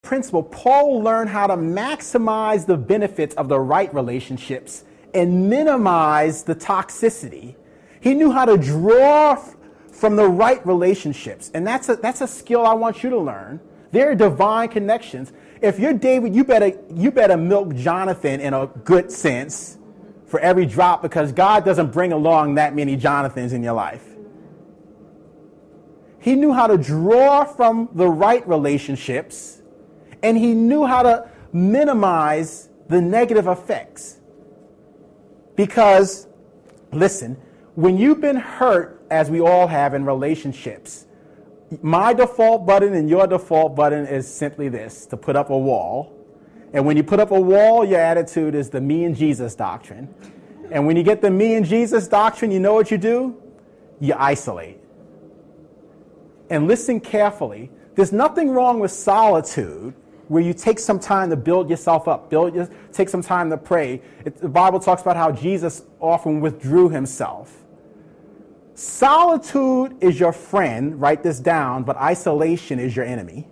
principle, Paul learned how to maximize the benefits of the right relationships and minimize the toxicity. He knew how to draw from the right relationships. And that's a skill I want you to learn. There are divine connections. If you're David, you better milk Jonathan in a good sense for every drop, because God doesn't bring along that many Jonathans in your life. He knew how to draw from the right relationships, and he knew how to minimize the negative effects. Because, listen, when you've been hurt, as we all have in relationships, my default button and your default button is simply this: to put up a wall. And when you put up a wall, your attitude is the me and Jesus doctrine. And when you get the me and Jesus doctrine, you know what you do? You isolate. And listen carefully. There's nothing wrong with solitude, where you take some time to build yourself up, take some time to pray. The Bible talks about how Jesus often withdrew himself. Solitude is your friend, write this down, but isolation is your enemy.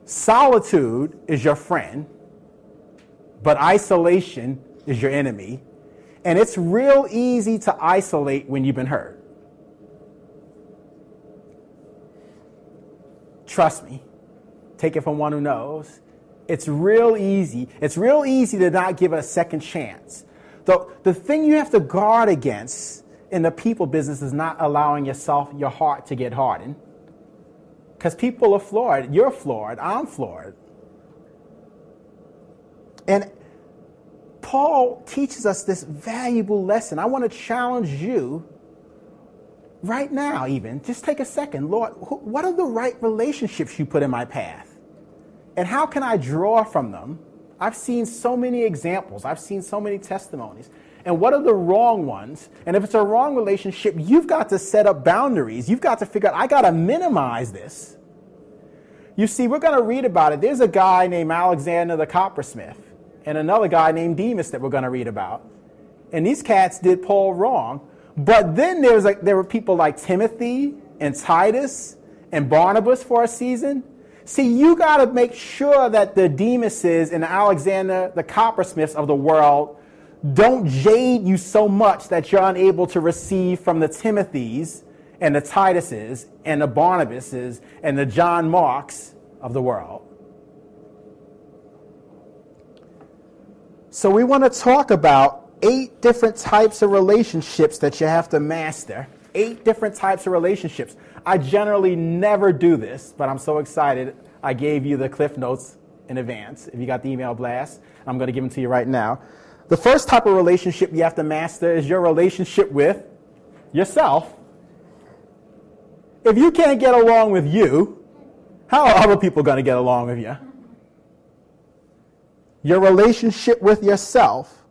Solitude is your friend, but isolation is your enemy. And it's real easy to isolate when you've been hurt. Trust me. Take it from one who knows. It's real easy. It's real easy to not give a second chance. The thing you have to guard against in the people business is not allowing your heart to get hardened. Because people are flawed. You're flawed. I'm flawed. And Paul teaches us this valuable lesson. I want to challenge you right now even. Just take a second. Lord, what are the right relationships you put in my path? And how can I draw from them? I've seen so many examples. I've seen so many testimonies. And what are the wrong ones? And if it's a wrong relationship, you've got to set up boundaries. You've got to figure out, I got to minimize this. You see, we're going to read about it. There's a guy named Alexander the coppersmith and another guy named Demas that we're going to read about. And these cats did Paul wrong. But then there were people like Timothy and Titus and Barnabas for a season. See, you got to make sure that the Demases and the Alexander the coppersmiths of the world don't jade you so much that you're unable to receive from the Timothys and the Tituses and the Barnabases and the John Marks of the world. So we want to talk about 8 different types of relationships that you have to master. 8 different types of relationships. I generally never do this, but I'm so excited. I gave you the Cliff Notes in advance. If you got the email blast, I'm going to give them to you right now. The first type of relationship you have to master is your relationship with yourself. If you can't get along with you, how are other people going to get along with you? Your relationship with yourself.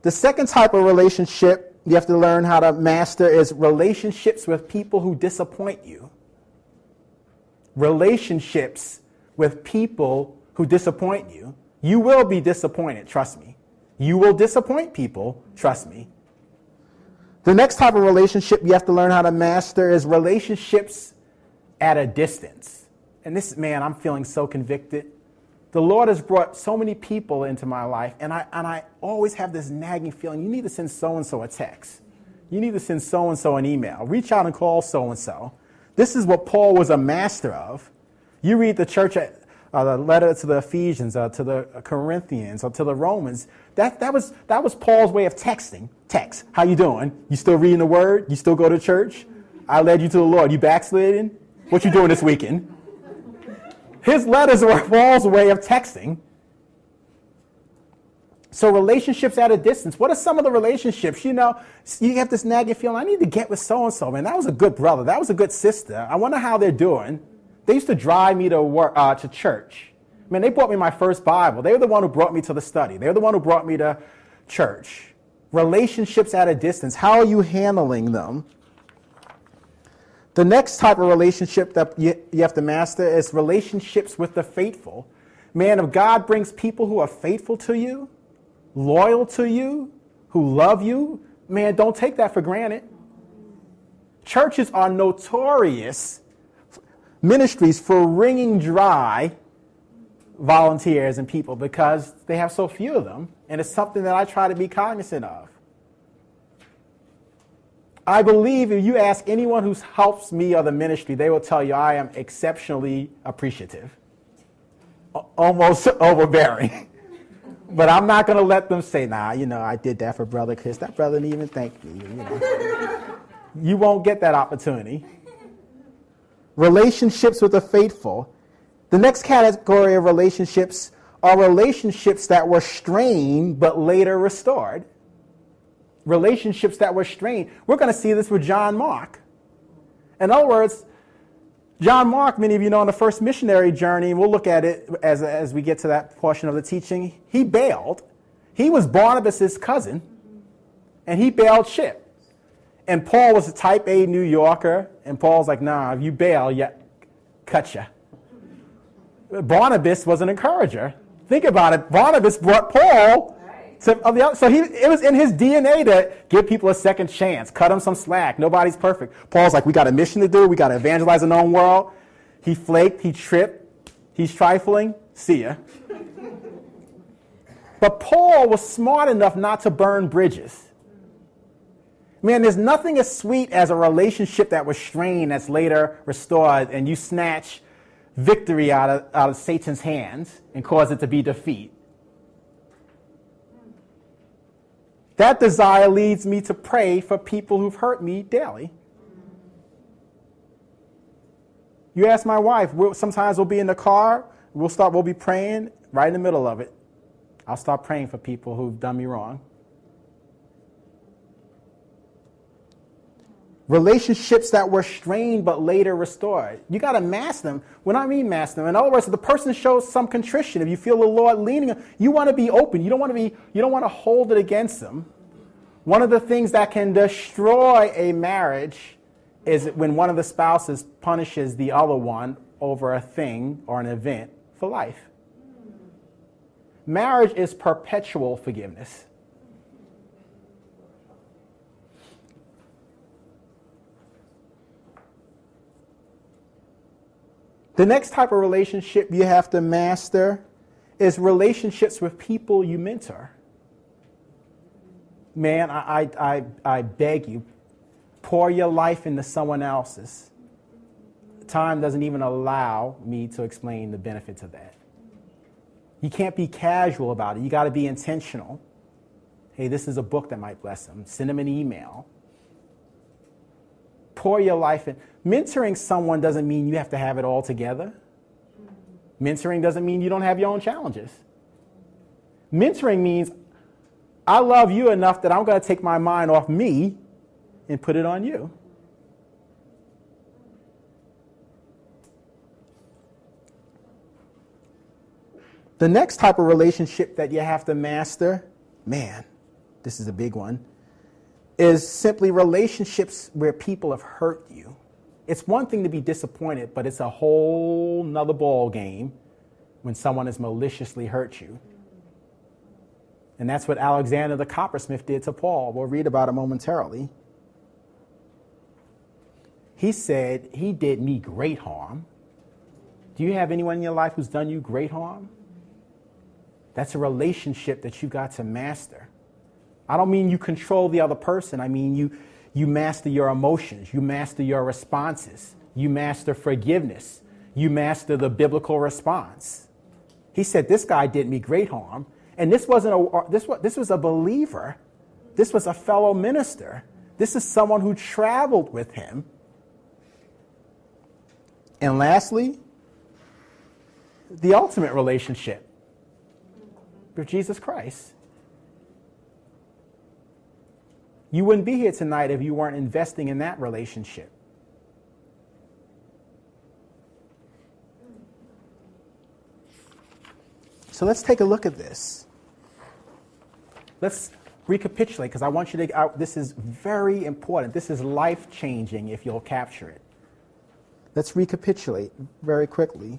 The second type of relationship you have to learn how to master is relationships with people who disappoint you. Relationships with people who disappoint you. You will be disappointed, trust me. You will disappoint people, trust me. The next type of relationship you have to learn how to master is relationships at a distance. And this, man, I'm feeling so convicted. The Lord has brought so many people into my life, and I always have this nagging feeling, you need to send so-and-so a text. You need to send so-and-so an email. Reach out and call so-and-so. This is what Paul was a master of. You read the church, the letter to the Ephesians, to the Corinthians, or to the Romans. That was Paul's way of texting. Text. How you doing? You still reading the Word? You still go to church? I led you to the Lord. You backsliding? What you doing this weekend? His letters were Paul's way of texting. So relationships at a distance. What are some of the relationships? You know, you have this nagging feeling, I need to get with so-and-so, man. That was a good brother. That was a good sister. I wonder how they're doing. They used to drive me to work, to church. Man, they brought me my first Bible. They were the one who brought me to the study. They were the one who brought me to church. Relationships at a distance. How are you handling them? The next type of relationship that you have to master is relationships with the faithful. Man, if God brings people who are faithful to you, loyal to you, who love you, man, don't take that for granted. Churches are notorious. ministries for wringing dry volunteers and people because they have so few of them, and it's something that I try to be cognizant of. I believe if you ask anyone who helps me or the ministry, they will tell you I am exceptionally appreciative, almost overbearing. But I'm not going to let them say, nah, I did that for Brother Chris. That brother didn't even thank me. You won't get that opportunity. Relationships with the faithful. The next category of relationships are relationships that were strained but later restored. Relationships that were strained. We're going to see this with John Mark. In other words, John Mark, many of you know, on the first missionary journey, we'll look at it as we get to that portion of the teaching, he bailed. He was Barnabas' cousin, and he bailed ship. And Paul was a type A New Yorker, and Paul's like, nah, if you bail, cut ya. Barnabas was an encourager. Think about it. Barnabas brought Paul so it was in his DNA to give people a second chance, cut them some slack. Nobody's perfect. Paul's like, we got a mission to do. We got to evangelize the known world. He flaked. He tripped. He's trifling. See ya. But Paul was smart enough not to burn bridges. Man, there's nothing as sweet as a relationship that was strained that's later restored, and you snatch victory out of Satan's hands and cause it to be defeat. That desire leads me to pray for people who've hurt me daily. You ask my wife, sometimes we'll be in the car, we'll be praying right in the middle of it. I'll start praying for people who've done me wrong. Relationships that were strained but later restored. You got to mask them. When I mean mask them, in other words, if the person shows some contrition, if you feel the Lord leaning, you want to be open. You don't want to hold it against them. One of the things that can destroy a marriage is when one of the spouses punishes the other one over a thing or an event for life. Marriage is perpetual forgiveness. The next type of relationship you have to master is relationships with people you mentor. Man, I beg you, pour your life into someone else's. Time doesn't even allow me to explain the benefits of that. You can't be casual about it. You got to be intentional. Hey, this is a book that might bless them. Send them an email. Pour your life in. Mentoring someone doesn't mean you have to have it all together. Mentoring doesn't mean you don't have your own challenges. Mentoring means I love you enough that I'm going to take my mind off me and put it on you. The next type of relationship that you have to master, man, this is a big one, is simply relationships where people have hurt you. It's one thing to be disappointed, but it's a whole nother ball game when someone has maliciously hurt you. And that's what Alexander the coppersmith did to Paul. We'll read about it momentarily. He said, he did me great harm. Do you have anyone in your life who's done you great harm? That's a relationship that you got to master. I don't mean you control the other person. I mean you master your emotions. You master your responses. You master forgiveness. You master the biblical response. He said, this guy did me great harm. And this was a believer. This was a fellow minister. This is someone who traveled with him. And lastly, the ultimate relationship with Jesus Christ. You wouldn't be here tonight if you weren't investing in that relationship. So let's take a look at this. Let's recapitulate, because I want you to, this is very important. This is life-changing if you'll capture it. Let's recapitulate very quickly.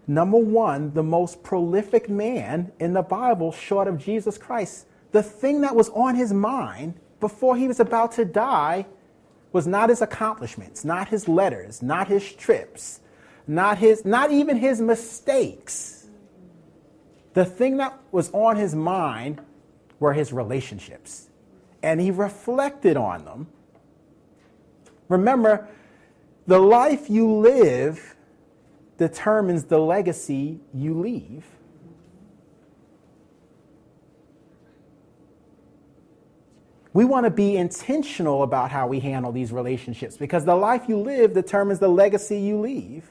Number one, the most prolific man in the Bible, short of Jesus Christ, the thing that was on his mind before he was about to die was not his accomplishments, not his letters, not his trips, not even his mistakes. The thing that was on his mind were his relationships, and he reflected on them. Remember, the life you live determines the legacy you leave. We want to be intentional about how we handle these relationships, because the life you live determines the legacy you leave.